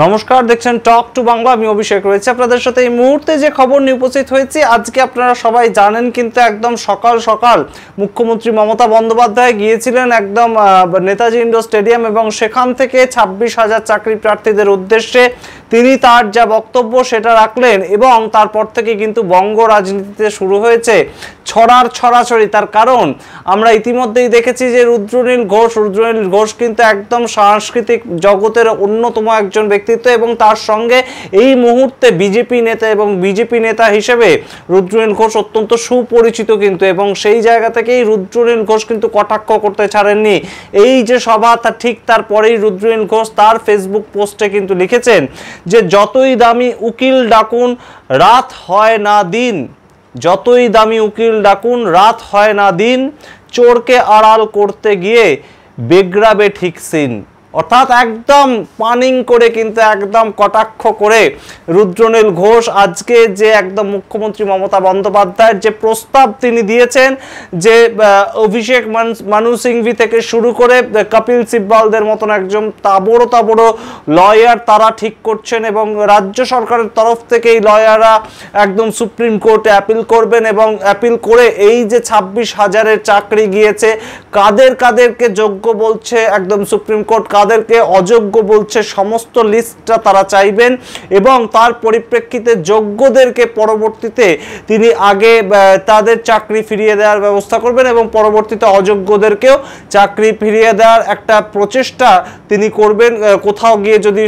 নমস্কার, দেখছেন talk to Bangla. আমি অভিষেক রয়েছে আপনাদের সাথে। এই মুহূর্তে যে খবর নিয়ে উপস্থিত হয়েছি, আজকে আপনারা সবাই জানেন কিন্তু একদম সকাল সকাল মুখ্যমন্ত্রী মমতা বন্দ্যোপাধ্যায় গিয়েছিলেন একদম নেতাজি ইন্ডোর স্টেডিয়াম এবং সেখান থেকে 26,000 চাকরি প্রার্থীদের উদ্দেশ্যে তিনি তার যা বক্তব্য সেটা রাখলেন এবং তারপর থেকে কিন্তু বঙ্গ রাজনীতিতে শুরু হয়েছে ছড়াছড়ি। তার কারণ আমরা ইতিমধ্যেই দেখেছি যে রুদ্রনীল ঘোষ কিন্তু একদম সাংস্কৃতিক জগতের অন্যতম একজন ব্যক্তিত্ব এবং তার সঙ্গে এই মুহূর্তে বিজেপি নেতা হিসেবে রুদ্রনীল ঘোষ অত্যন্ত সুপরিচিত কিন্তু, এবং সেই জায়গা থেকেই রুদ্রনীল ঘোষ কিন্তু কটাক্ষ করতে ছাড়েননি। এই যে সভা ঠিক তারপরেই রুদ্রনীল ঘোষ তার ফেসবুক পোস্টে কিন্তু লিখেছেন যে যতই দামি উকিল ডাকুন রাত হয় না দিন, যতই দামি উকিল ডাকুন রাত হয় না দিন, চোরকে আড়াল করতে গিয়ে বেগড়াবে ঠিক সিন। অর্থাৎ একদম পানিং করে কিন্তু একদম কটাক্ষ করে রুদ্রনীল ঘোষ আজকে যে একদম মুখ্যমন্ত্রী মমতা বন্দ্যোপাধ্যায়ের যে প্রস্তাব তিনি দিয়েছেন যে অভিষেক মানু সিংভি থেকে শুরু করে কপিল সিব্বালদের মতন একজন তাবড়ো লয়ার তারা ঠিক করছেন এবং রাজ্য সরকারের তরফ থেকে এই লয়াররা একদম সুপ্রিম কোর্টে অ্যাপিল করবেন এবং অ্যাপিল করে এই যে 26,000-এর চাকরি গিয়েছে কাদেরকে যোগ্য বলছে একদম সুপ্রিম কোর্ট, তাদেরকে অযোগ্য বলছে, সমস্ত লিস্টটা তারা চাইবেন এবং তার পরিপ্রেক্ষিতে যোগ্যদেরকে পরবর্তীতে তিনি আগে তাদের চাকরি ফিরিয়ে দেওয়ার ব্যবস্থা করবেন এবং পরবর্তীতে অযোগ্যদেরকেও চাকরি ফিরিয়ে দেওয়ার একটা প্রচেষ্টা তিনি করবেন। কোথাও গিয়ে যদি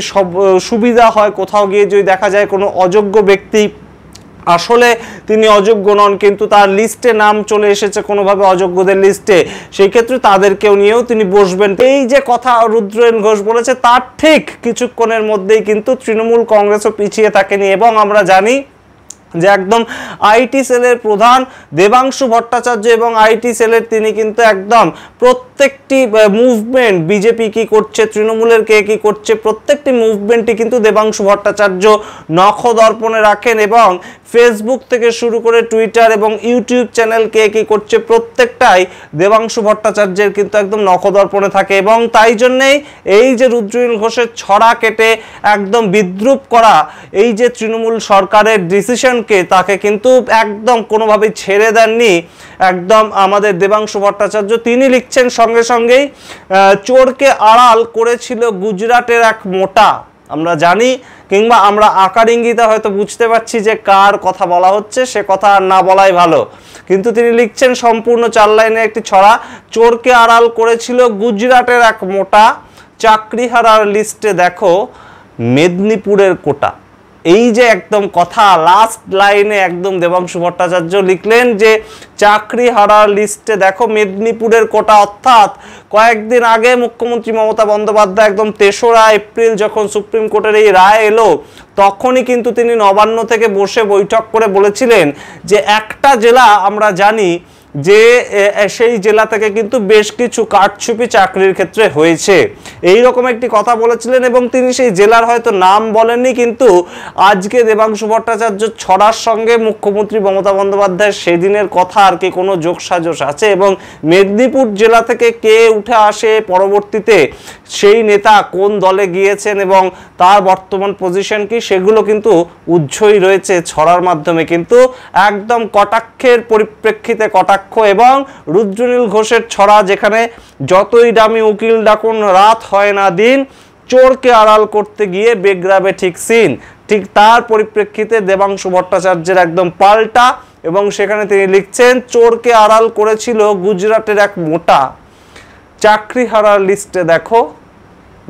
সুবিধা হয়, কোথাও গিয়ে যদি দেখা যায় কোনো অযোগ্য ব্যক্তি আসলে তিনি অযোগ্য নন কিন্তু তার লিস্টে নাম চলে এসেছে কোনোভাবে অযোগ্যদের লিস্টে, সেই ক্ষেত্রে তাদেরকেও নিয়েও তিনি বসবেন। এই যে কথা রুদ্রনীল ঘোষ বলেছে তার ঠিক কিছুক্ষণের মধ্যেই কিন্তু তৃণমূল কংগ্রেসও পিছিয়ে থাকেনি এবং আমরা জানি যে একদম আইটি সেলের প্রধান দেবাংশু ভট্টাচার্য এবং আইটি সেলের তিনি কিন্তু একদম প্রত্যেকটি মুভমেন্ট বিজেপি কি করছে, তৃণমূলের কে কি করছে, প্রত্যেকটি মুভমেন্টই কিন্তু দেবাংশু ভট্টাচার্য নখদর্পণে রাখেন এবং ফেসবুক থেকে শুরু করে টুইটার এবং ইউটিউব চ্যানেল কে কি করছে প্রত্যেকটাই দেবাংশু ভট্টাচার্যের কিন্তু একদম নখদর্পণে থাকে এবং তাই জন্যেই এই যে রুদ্রনীল ঘোষের ছড়া কেটে একদম বিদ্রূপ করা এই যে তৃণমূল সরকারের ডিসিশন তাকে কিন্তু একদম কোনোভাবেই ছেড়ে দেননি একদম আমাদের দেবাংশু ভট্টাচার্য। তিনি লিখছেন সঙ্গে সঙ্গেই চোরকে আড়াল করেছিল গুজরাটের এক মোটা। আমরা জানি কিংবা আমরা আকার ইঙ্গিতে হয়তো বুঝতে পারছি যে কার কথা বলা হচ্ছে, সে কথা আর না বলাই ভালো, কিন্তু তিনি লিখছেন সম্পূর্ণ 4 লাইনের একটি ছড়া, চোরকে আড়াল করেছিল গুজরাটের এক মোটা, চাকরি হারার লিস্টে দেখো মেদিনীপুরের কোটা। এই যে একদম কথা লাস্ট লাইনে একদম দেবাংশু ভট্টাচার্য লিখলেন যে চাকরি হারার লিস্টে দেখো মেদিনীপুরের কোটা। অর্থাৎ কয়েকদিন আগে মুখ্যমন্ত্রী মমতা বন্দ্যোপাধ্যায় একদম 3রা এপ্রিল যখন সুপ্রিম কোর্টের এই রায় এলো তখনই কিন্তু তিনি নবান্ন থেকে বসে বৈঠক করে বলেছিলেন যে একটা জেলা আমরা জানি যে সেই জেলা থেকে কিন্তু বেশ কিছু কারচুপি চাকরির ক্ষেত্রে হয়েছে, এই রকম একটি কথা বলেছিলেন এবং তিনি সেই জেলার হয়তো নাম বলেননি, কিন্তু আজকে দেবাংশু ভট্টাচার্য ছড়ার সঙ্গে মুখ্যমন্ত্রী মমতা বন্দ্যোপাধ্যায়ের সেদিনের কথা আর কি কোনো যোগসাজশ আছে এবং মেদিনীপুর জেলা থেকে কে উঠে আসে, পরবর্তীতে সেই নেতা কোন দলে গিয়েছেন এবং তার বর্তমান পজিশন কি, সেগুলো কিন্তু উজ্জ্বল রয়েছে ছড়ার মাধ্যমে। কিন্তু একদম কটাক্ষের পরিপ্রেক্ষিতে কটাক্ষ এবং রুদ্রনীল ঘোষের ছড়া যেখানে যতই দামি উকিল ডাকুন রাত হয় না দিন, চোরকে আড়াল করতে গিয়ে বেগড়াবে ঠিক সিন, ঠিক তার পরিপ্রেক্ষিতে দেবাংশু ভট্টাচার্যের একদম পাল্টা এবং সেখানে তিনি লিখছেন চোরকে আড়াল করেছিল গুজরাটের এক মোটা, চাকরি হারার লিস্টে দেখো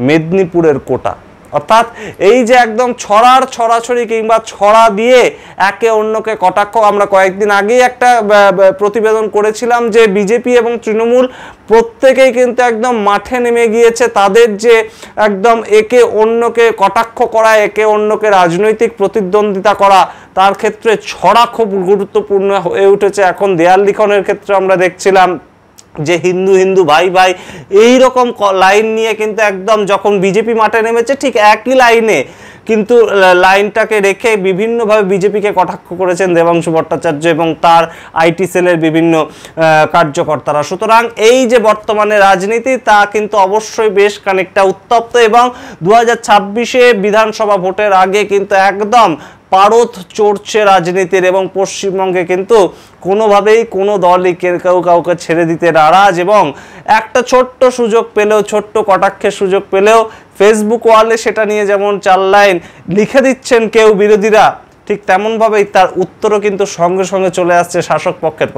মেদিনীপুরের কোটা। অর্থাৎ এই যে একদম ছড়াছড়ি কিংবা ছড়া দিয়ে একে অন্যকে কটাক্ষ। আমরা কয়েকদিন আগেই একটা প্রতিবেদন করেছিলাম যে বিজেপি এবং তৃণমূল প্রত্যেকেই কিন্তু একদম মাঠে নেমে গিয়েছে তাদের যে একদম একে অন্যকে কটাক্ষ করা, একে অন্যকে রাজনৈতিক প্রতিদ্বন্দ্বিতা করা, তার ক্ষেত্রে ছড়া খুব গুরুত্বপূর্ণ হয়ে উঠেছে। এখন দেয়াল লিখনের ক্ষেত্রে আমরা দেখছিলাম যে হিন্দু ভাই এই রকম লাইন নিয়ে কিন্তু একদম যখন বিজেপি মাঠে নেমেছে ঠিক একই লাইনে কিন্তু লাইনটাকে রেখে বিভিন্নভাবে বিজেপিকে কটাক্ষ করেছেন দেবাংশু ভট্টাচার্য এবং তার আইটি সেলের বিভিন্ন কার্যকর্তারা। সুতরাং এই যে বর্তমানে রাজনীতি তা কিন্তু অবশ্যই বেশ খানিকটা উত্তপ্ত এবং 2026-এ বিধানসভা ভোটের আগে কিন্তু একদম পারদ চড়ছে রাজনীতির এবং পশ্চিমবঙ্গে কিন্তু কোনোভাবেই কোনো দলই কেউ কাউকে ছেড়ে দিতে নারাজ এবং একটা ছোট্ট সুযোগ পেলেও, ছোট্ট কটাক্ষের সুযোগ পেলেও ফেসবুক ওয়ালে সেটা নিয়ে যেমন 4 লাইন লিখে দিচ্ছেন কেউ বিরোধীরা, ঠিক তেমনভাবেই তার উত্তরও কিন্তু সঙ্গে সঙ্গে চলে আসছে শাসক পক্ষের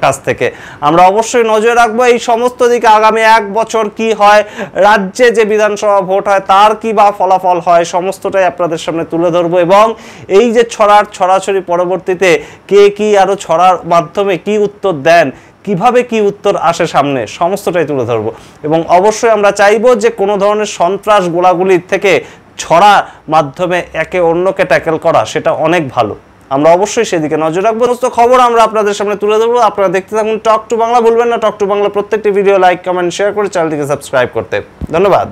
কাছ থেকে। আমরা অবশ্যই নজর রাখবো এই সমস্ত দিকে। আগামী 1 বছর কি হয়, রাজ্যে যে বিধানসভা ভোট হয় তার কি বা ফলাফল হয়, সমস্তটাই আপনাদের সামনে তুলে ধরবো এবং এই যে ছড়াছড়ি পরবর্তীতে কে কি আরও ছড়ার মাধ্যমে কি উত্তর দেন, কিভাবে কি উত্তর আসে সামনে, সমস্তটাই তুলে ধরবো। এবং অবশ্যই আমরা চাইবো যে কোনো ধরনের সন্ত্রাস গোলাগুলির থেকে ছড়া মাধ্যমে একে অন্যকে ট্যাকেল করা সেটা অনেক ভালো। আমরা অবশ্যই সেদিকে নজর রাখবো। সমস্ত খবর আমরা আপনাদের সামনে তুলে ধরবো। আপনারা দেখতে থাকুন টক টু বাংলা। ভুলবেন না টক টু বাংলা প্রত্যেকটি ভিডিও লাইক, কমেন্ট, শেয়ার করে চ্যানেলটিকে সাবস্ক্রাইব করতে। ধন্যবাদ।